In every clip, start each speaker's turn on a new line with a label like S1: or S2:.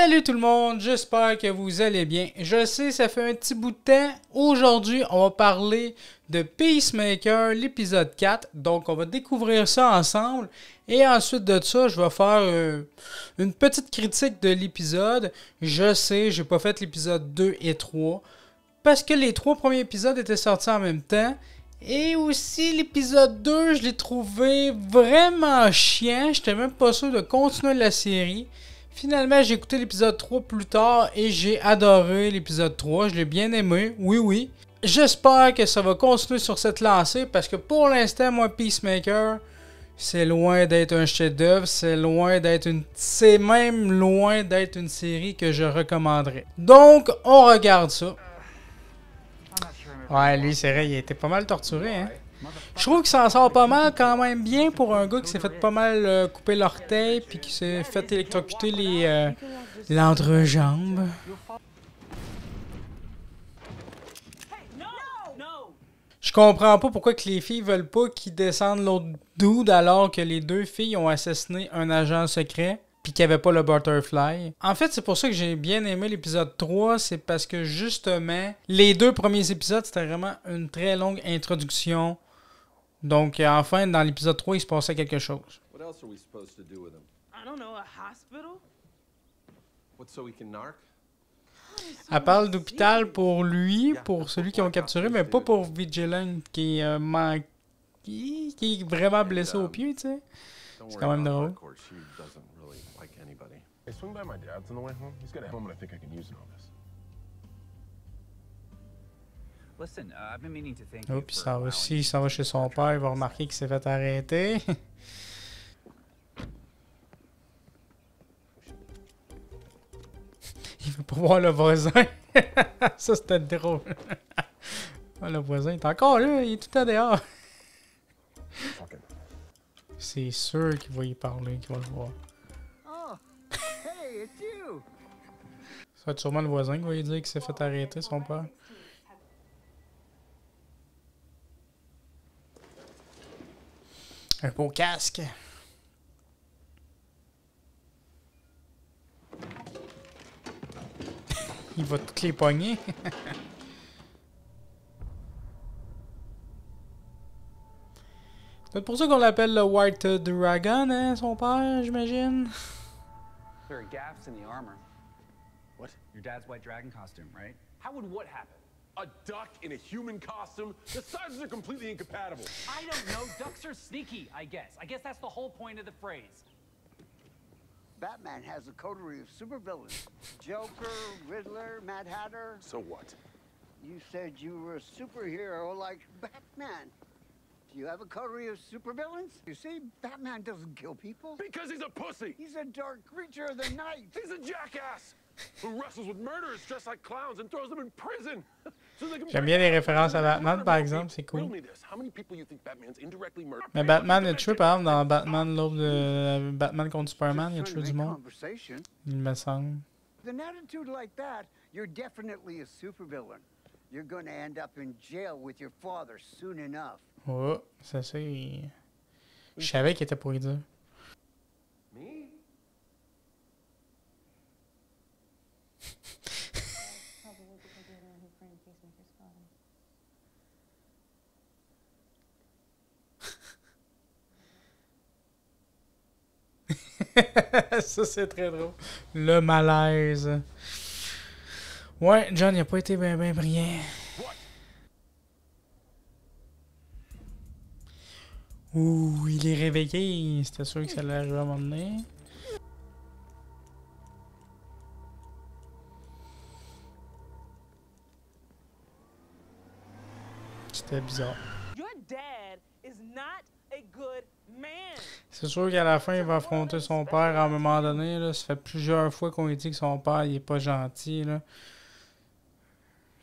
S1: Salut tout le monde, j'espère que vous allez bien. Je sais, ça fait un petit bout de temps. Aujourd'hui, on va parler de Peacemaker, l'épisode 4. Donc, on va découvrir ça ensemble. Et ensuite de ça, je vais faire une petite critique de l'épisode. Je sais, j'ai pas fait l'épisode 2 et 3. Parce que les 3 premiers épisodes étaient sortis en même temps. Et aussi, l'épisode 2, je l'ai trouvé vraiment chiant. J'étais même pas sûr de continuer la série. Finalement, j'ai écouté l'épisode 3 plus tard et j'ai adoré l'épisode 3. Je l'ai bien aimé, oui. J'espère que ça va continuer sur cette lancée parce que pour l'instant, moi, Peacemaker, c'est loin d'être un chef-d'œuvre. C'est même loin d'être une série que je recommanderais. Donc, on regarde ça. Ouais, lui, c'est vrai, il a été pas mal torturé, hein. Je trouve qu'il s'en sort pas mal quand même bien pour un gars qui s'est fait pas mal couper l'orteil puis qui s'est fait électrocuter l'entrejambe. Je comprends pas pourquoi que les filles veulent pas qu'ils descendent l'autre dude alors que les deux filles ont assassiné un agent secret puis qu'il n'y avait pas le butterfly. En fait, c'est pour ça que j'ai bien aimé l'épisode 3, c'est parce que justement, les 2 premiers épisodes, c'était vraiment une très longue introduction. Donc, enfin, dans l'épisode 3, il se passait quelque chose.
S2: What else are we supposed to do with him?
S3: I don't know, a hospital?
S2: What, so we can narc?
S1: Elle parle d'hôpital pour lui, pour celui qu'ils ont capturé, mais pas pour Vigilant qui est vraiment blessé au pied, tu sais. C'est quand même drôle.
S4: Hey, swing by my dad's on the way home. He's got a helmet I think I can use in all this.
S3: Listen, I've been meaning to thank
S1: Oh,
S3: you
S1: puis
S3: for
S1: ça va
S3: allowing
S1: aussi,
S3: me
S1: ça va chez son père, il va remarquer qu'il s'est fait arrêter. Il veut pas voir le voisin. Ça, c'était drôle. Ah, le voisin est encore là, il est tout à dehors. C'est sûr qu'il va y parler, qu'il va le voir.
S3: Oh, hey, it's you.
S1: Ça va être sûrement le voisin qui va lui dire qu'il s'est fait arrêter, son père. Un beau casque. Il va toutes les pogner. C'est pour ça qu'on l'appelle le White Dragon, hein, son père, j'imagine.
S3: There are gaps in the armor.
S2: What?
S3: Your dad's white dragon costume, right?
S4: How would what happen? A duck in a human costume? The sizes are completely incompatible.
S5: I don't know. Ducks are sneaky, I guess. I guess that's the whole point of the phrase.
S6: Batman has a coterie of supervillains. Joker, Riddler, Mad Hatter.
S4: So what?
S6: You said you were a superhero like Batman. Do you have a coterie of supervillains? You see, Batman doesn't kill people.
S4: Because he's a pussy!
S6: He's a dark creature of the night.
S4: He's a jackass! Who wrestles with murderers dressed like clowns and throws them in prison! So they can
S1: J'aime bien les références à Batman, par exemple, c'est cool.
S4: Riddle me this. How many people you think Batman's indirectly murdered?
S1: Mais Batman est tué, par exemple, dans Batman, l'autre de Batman contre Superman, il a tué du monde,
S6: Conversation.
S1: il me semble.
S6: With an attitude like that, you're definitely a supervillain. You're going to end up in jail with your father soon enough.
S1: Oh, ça c'est... Je savais qu'il était pour y dire.
S2: Me?
S1: Ça c'est très drôle. Le malaise. Ouais, John il a pas été bien brillant. Ouh, il est réveillé. C'était sûr que ça allait arriver à un moment donné. C'était bizarre.
S5: Your dad is not a good man.
S1: C'est sûr qu'à la fin, il va affronter son père à un moment donné. Là. Ça fait plusieurs fois qu'on lui dit que son père il est pas gentil. Là.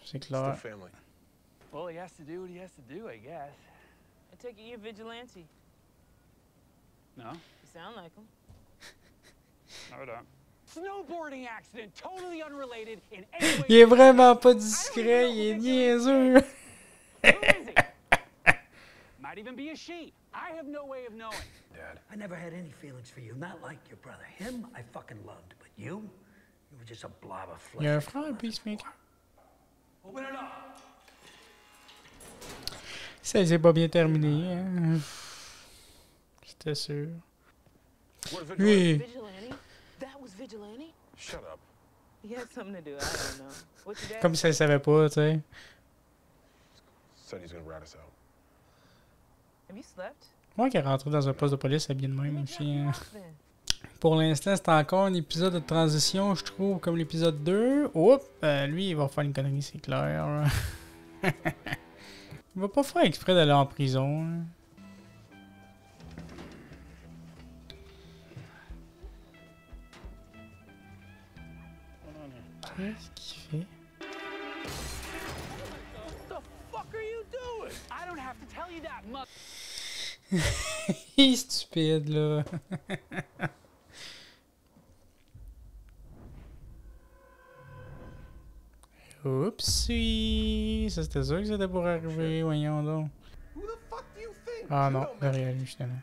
S1: C'est
S4: Still
S1: clair.
S4: family.
S5: Well, he has to do what he has to do, I guess. I take it you're vigilante.
S3: No?
S5: You sound like him.
S3: No, I don't.
S5: Snowboarding accident, totally unrelated in any way.
S1: Il est vraiment pas discret, il est niaiseux.
S5: Who is he? Might even be a she. I have no way of knowing.
S4: Dad.
S7: I never had any feelings for you, not like your brother. Him, I fucking loved. But you You were just a blob of
S1: Il y a un
S7: flesh.
S1: frère, Peacemaker.
S7: Open it up.
S1: Ça s'est pas bien terminé, hein. J'étais sûr.
S4: What is it?
S1: Lui,
S8: Vigilante? That was Vigilante?
S4: Shut up.
S8: He had something to do. I don't know. What your dad?
S1: comme si elle savait pas, tu sais.
S4: Said he's gonna rat us out.
S8: Have you slept?
S1: Moi qui est rentré dans un poste de police habillé de même aussi. Hein.
S8: Off then.
S1: Pour l'instant, c'est encore un épisode de transition, je trouve, comme l'épisode 2. Oups! Lui, il va faire une connerie, c'est clair. Il va pas faire exprès d'aller en prison. Hein. Qu'est-ce qu'il fait?
S5: What the fuck are you doing? I don't have to tell you that, mother.
S1: Il est stupide, là. Oupsie! Ça, c'était sûr que c'était pour arriver, voyons donc.
S2: Who the fuck do you think?
S1: Ah
S2: You
S1: non,
S2: don't
S1: derrière lui, justement.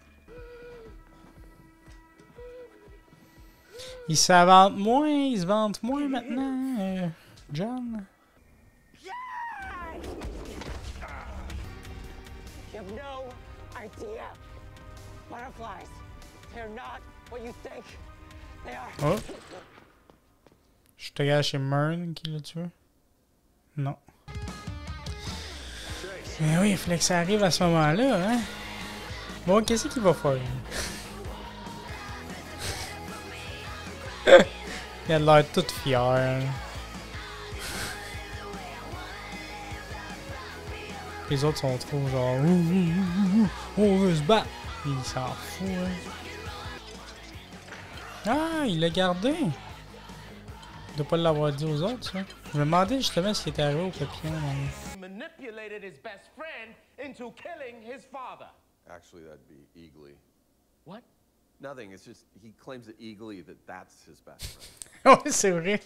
S1: Il s'avante moins, il se vante moins maintenant, John.
S9: You have no idea. Butterflies, they're not what you think they are.
S1: Oh! Je te gâche chez Mern qui l'a tué. Non. Mais oui, il fallait que ça arrive à ce moment-là, hein? Bon, qu'est-ce qu'il va faire? Il a l'air tout fier. Les autres sont trop genre... on veut se battre! Il s'en fout, hein. Ah, il l'a gardé! Il doit pas l'avoir dit aux autres, ça. Je me demandais justement ce qui était arrivé au papillon.
S10: He manipulated his best friend into killing his father.
S2: Actually, that'd be Eagly.
S10: What?
S2: Nothing. It's just he claims that Eagly that's his best friend.
S1: Oui, c'est vrai.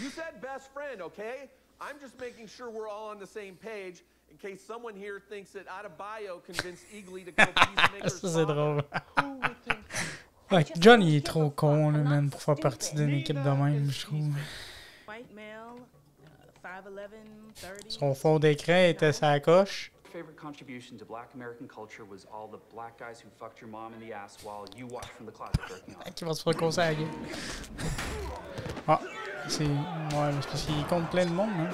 S2: You said best friend, okay? I'm just making sure we're all on the same page in case someone here thinks that Adebayo convinced Eagly to kill Peacemaker's
S1: Ça, c'est drôle.
S2: Who would think that?
S1: Ouais, John, il est trop con, là, man, pour faire partie d'une équipe de même, je trouve.
S8: White male, 5'11", 30.
S1: Son fond d'écran était sa coche.
S3: Favorite contribution to black American culture was all the black guys who fucked your mom in the ass while you watched from the closet jerking off.
S1: Qui va se faire causer à la gueule. Ah, c'est... Ouais, mais c'est parce qu'il compte plein de monde, hein.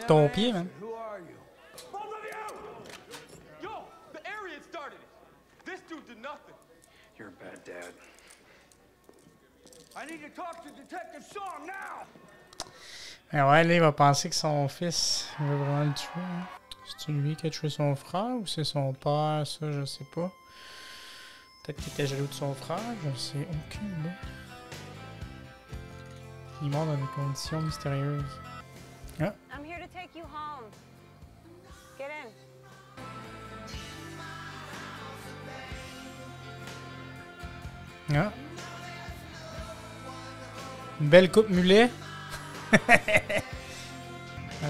S1: Ton pied, man.
S10: Who are you? Both of you! Yo, the area started it. This dude did nothing.
S3: You're a bad dad.
S10: I need to talk to Detective Shaw now.
S1: Ah ouais, là, il va penser que son fils veut vraiment le tuer. Hein. C'est-tu lui qui a tué son frère ou c'est son père? Ça, je sais pas. Peut-être qu'il était jaloux de son frère, je sais aucune idée. Il meurt dans des conditions mystérieuses. Ah.
S9: I'm here to take you home. Get in.
S1: Ah. Une belle coupe mulet. Ah,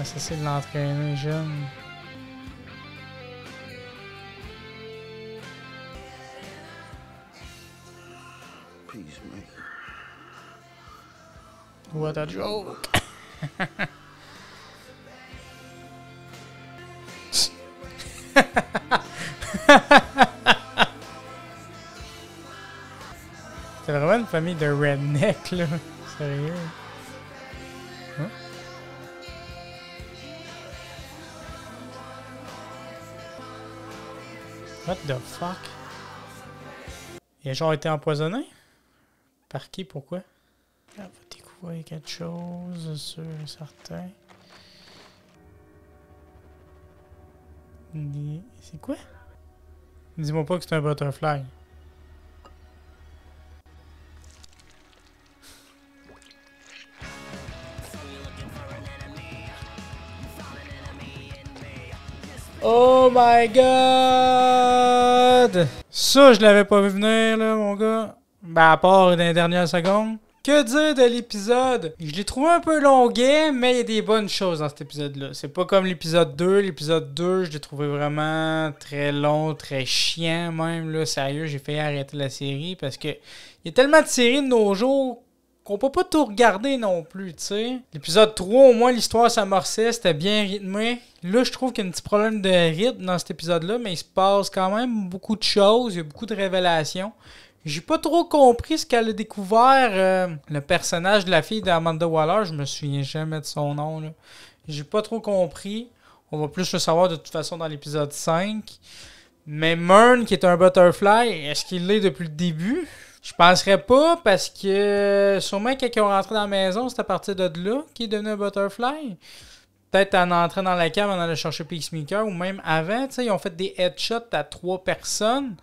S1: ça c'est de l'entraîner jeune.
S6: Peacemaker.
S1: What a joke. C'était vraiment une famille de redneck, là. Sérieux. Hein? What the fuck? Il a genre été empoisonné? Par qui? Pourquoi? On va découvrir quelque chose, sûr et certain. C'est quoi? Dis-moi pas que c'est un butterfly. Oh my god! Ça, je l'avais pas vu venir, là, mon gars. Ben, à part dans les dernières secondes. Que dire de l'épisode? Je l'ai trouvé un peu longuet, mais il y a des bonnes choses dans cet épisode-là. C'est pas comme l'épisode 2. L'épisode 2, je l'ai trouvé vraiment très long, très chiant même. Là, sérieux, j'ai failli arrêter la série parce que il y a tellement de séries de nos jours qu'on peut pas tout regarder non plus, tu sais. L'épisode 3, au moins, l'histoire s'amorçait, c'était bien rythmé. Là, je trouve qu'il y a un petit problème de rythme dans cet épisode-là, mais il se passe quand même beaucoup de choses, il y a beaucoup de révélations. J'ai pas trop compris ce qu'elle a découvert, le personnage de la fille d'Amanda Waller, je me souviens jamais de son nom, là. J'ai pas trop compris. On va plus le savoir de toute façon dans l'épisode 5. Mais Murn, qui est un butterfly, est-ce qu'il l'est depuis le début? Je penserais pas, parce que sûrement quand ils ont rentré dans la maison, c'est à partir de là qu'il est devenu un butterfly. Peut-être en entrant dans la cave, on allait chercher Peacemaker, ou même avant, tu sais, ils ont fait des headshots à 3 personnes.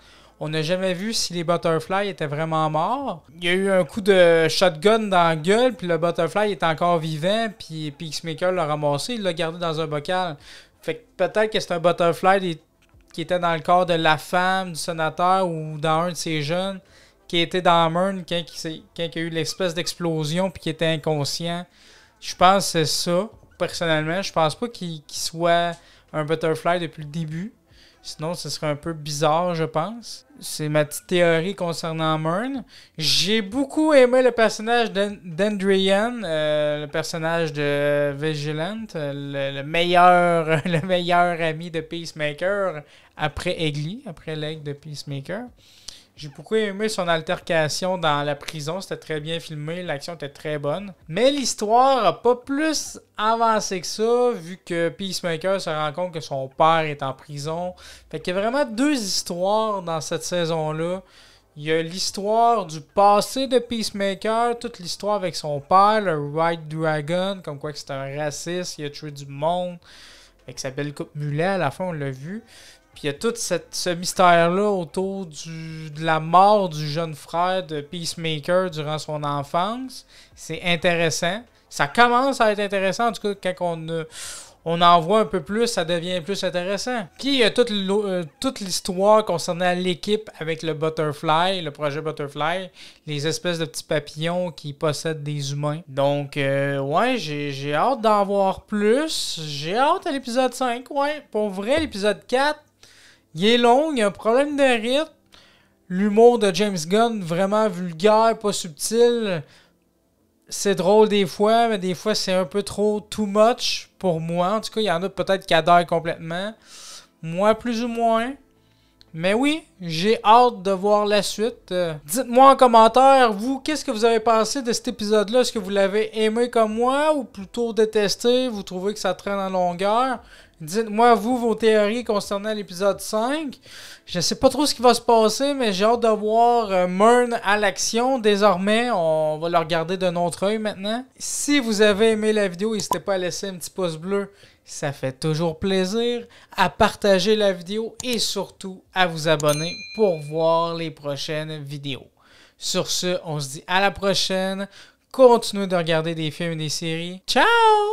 S1: On n'a jamais vu si les butterflies étaient vraiment morts. Il y a eu un coup de shotgun dans la gueule, puis le butterfly est encore vivant, puis Peacemaker l'a ramassé, il l'a gardé dans un bocal. Fait que peut-être que c'est un butterfly qui était dans le corps de la femme du sénateur ou dans un de ses jeunes, qui était dans Murn quand il y a eu l'espèce d'explosion puis qui était inconscient. Je pense que c'est ça, personnellement. Je pense pas qu'il soit un butterfly depuis le début. Sinon, ce serait un peu bizarre, je pense. C'est ma petite théorie concernant Murn. J'ai beaucoup aimé le personnage d'Andrian, le personnage de Vigilant, le meilleur ami de Peacemaker après Egli, après l'aigle de Peacemaker. J'ai beaucoup aimé son altercation dans la prison. C'était très bien filmé. L'action était très bonne. Mais l'histoire n'a pas plus avancé que ça, vu que Peacemaker se rend compte que son père est en prison. Fait qu'il y a vraiment 2 histoires dans cette saison-là. Il y a l'histoire du passé de Peacemaker, toute l'histoire avec son père, le White Dragon, comme quoi que c'est un raciste, il a tué du monde. Avec sa belle coupe mulet, à la fin, on l'a vu. Puis il y a tout ce mystère-là autour de la mort du jeune frère de Peacemaker durant son enfance. C'est intéressant. Ça commence à être intéressant. En tout cas, quand on en voit un peu plus, ça devient plus intéressant. Puis il y a toute l'histoire concernant l'équipe avec le Butterfly, le projet Butterfly, les espèces de petits papillons qui possèdent des humains. Donc, ouais, j'ai hâte d'en voir plus. J'ai hâte à l'épisode 5, ouais. Pour vrai, l'épisode 4... il est long, il y a un problème de rythme. L'humour de James Gunn, vraiment vulgaire, pas subtil. C'est drôle des fois, mais des fois c'est un peu trop too much pour moi. En tout cas, il y en a peut-être qui adorent complètement. Moi, plus ou moins. Mais oui, j'ai hâte de voir la suite. Dites-moi en commentaire, vous, qu'est-ce que vous avez pensé de cet épisode-là? Est-ce que vous l'avez aimé comme moi ou plutôt détesté? Vous trouvez que ça traîne en longueur? Dites-moi, vous, vos théories concernant l'épisode 5. Je sais pas trop ce qui va se passer, mais j'ai hâte de voir Murn à l'action. Désormais, on va le regarder d'un autre œil maintenant. Si vous avez aimé la vidéo, n'hésitez pas à laisser un petit pouce bleu. Ça fait toujours plaisir. À partager la vidéo et surtout à vous abonner pour voir les prochaines vidéos. Sur ce, on se dit à la prochaine. Continuez de regarder des films et des séries. Ciao!